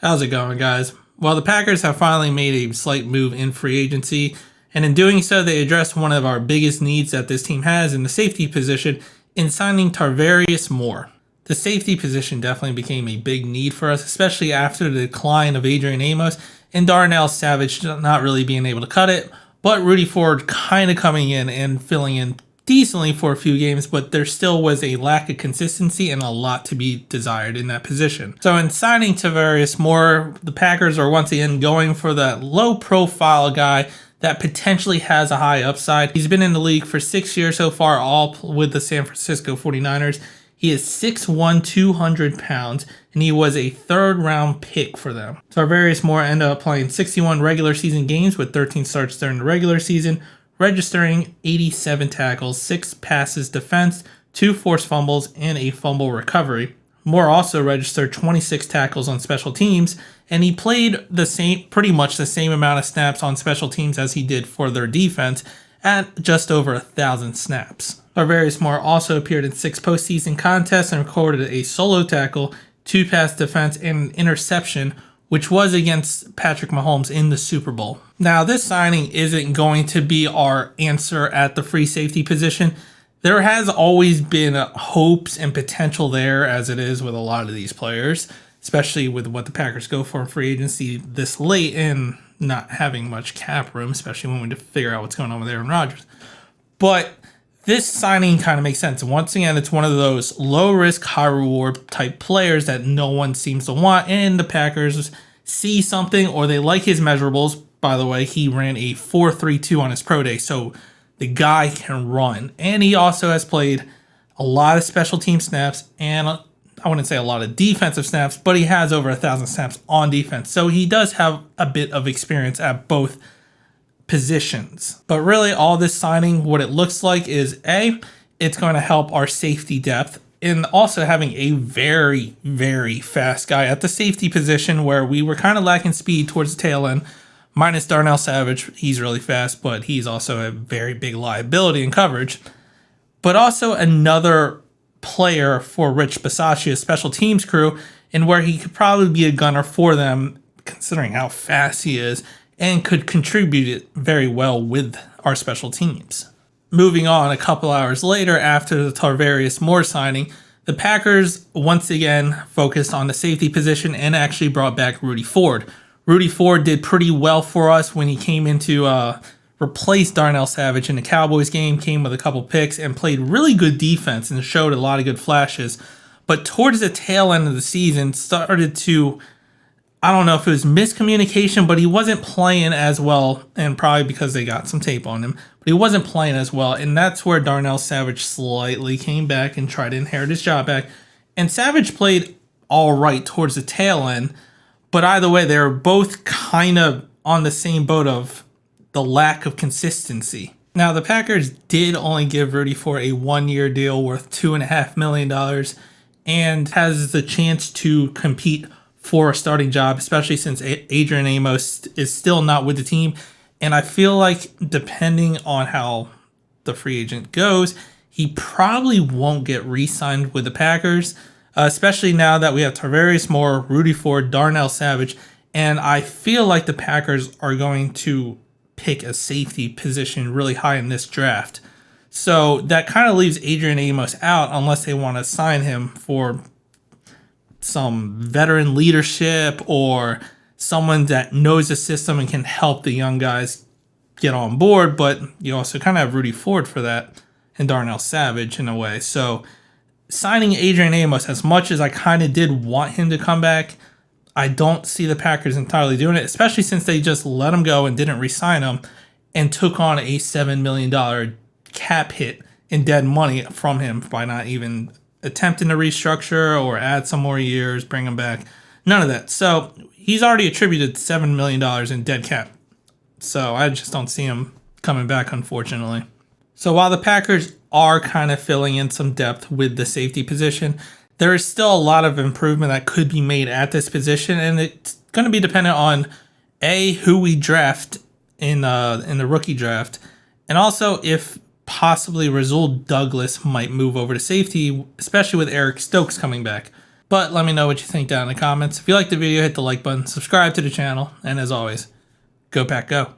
How's it going, guys? Well, the Packers have finally made a slight move in free agency, and in doing so, they addressed one of our biggest needs that this team has in the safety position in signing Tarvarius Moore. The safety position definitely became a big need for us, especially after the decline of Adrian Amos and Darnell Savage not really being able to cut it, but Rudy Ford kind of coming in and filling in decently for a few games, but there still was a lack of consistency and a lot to be desired in that position. So in signing Tarvarius Moore, the Packers are once again going for that low profile guy that potentially has a high upside. He's been in the league for 6 years so far, all with the San Francisco 49ers. He is 6'1", 200 pounds, and he was a third-round pick for them. Tarvarius Moore ended up playing 61 regular season games with 13 starts during the regular season, registering 87 tackles, 6 passes defense, 2 forced fumbles, and a fumble recovery. Moore also registered 26 tackles on special teams, and he played pretty much the same amount of snaps on special teams as he did for their defense at just over 1,000 snaps. Tarvarius Moore also appeared in 6 postseason contests and recorded a solo tackle, 2 pass defense, and an interception, which was against Patrick Mahomes in the Super Bowl. Now, this signing isn't going to be our answer at the free safety position. There has always been hopes and potential there, as it is with a lot of these players, especially with what the Packers go for in free agency this late and not having much cap room, especially when we figure out what's going on with Aaron Rodgers. But this signing kind of makes sense. And once again, it's one of those low risk, high reward type players that no one seems to want. And the Packers see something or they like his measurables. By the way, he ran a 4.32 on his pro day. So the guy can run. And he also has played a lot of special team snaps and I wouldn't say a lot of defensive snaps, but he has over 1,000 snaps on defense. So he does have a bit of experience at both positions. But really all this signing, what it looks like is it's going to help our safety depth and also having a very, very fast guy at the safety position where we were kind of lacking speed towards the tail end, minus Darnell Savage. He's really fast, but he's also a very big liability in coverage. But also another player for Rich Bisaccia's special teams crew and where he could probably be a gunner for them considering how fast he is and could contribute it very well with our special teams. Moving on, a couple hours later after the Tarvarius Moore signing, the Packers once again focused on the safety position and actually brought back Rudy Ford. Rudy Ford did pretty well for us when he came in to replace Darnell Savage in the Cowboys game, came with a couple picks and played really good defense and showed a lot of good flashes. But towards the tail end of the season, started to, I don't know if it was miscommunication, but he wasn't playing as well, and probably because they got some tape on him, but he wasn't playing as well, and that's where Darnell Savage slightly came back and tried to inherit his job back. And Savage played all right towards the tail end, but either way, they were both kind of on the same boat of the lack of consistency. Now, the Packers did only give Rudy Ford a 1-year deal worth $2.5 million and has the chance to compete for a starting job, especially since Adrian Amos is still not with the team. And I feel like depending on how the free agent goes, he probably won't get re-signed with the Packers, especially now that we have Tarvarius Moore, Rudy Ford, Darnell Savage, and I feel like the Packers are going to pick a safety position really high in this draft. So that kind of leaves Adrian Amos out unless they want to sign him for some veteran leadership or someone that knows the system and can help the young guys get on board. But you also kind of have Rudy Ford for that and Darnell Savage in a way. So signing Adrian Amos, as much as I kind of did want him to come back, I don't see the Packers entirely doing it, especially since they just let him go and didn't re-sign him and took on a $7 million cap hit in dead money from him by not even attempting to restructure or add some more years, bring him back. None of that. So he's already attributed $7 million in dead cap. So I just don't see him coming back, unfortunately. So while the Packers are kind of filling in some depth with the safety position, there is still a lot of improvement that could be made at this position, and it's going to be dependent on who we draft in the rookie draft, and also if possibly Rasul Douglas might move over to safety, especially with Eric Stokes coming back. But let me know what you think down in the comments. If you liked the video, hit the like button, subscribe to the channel, and as always, go Pack Go.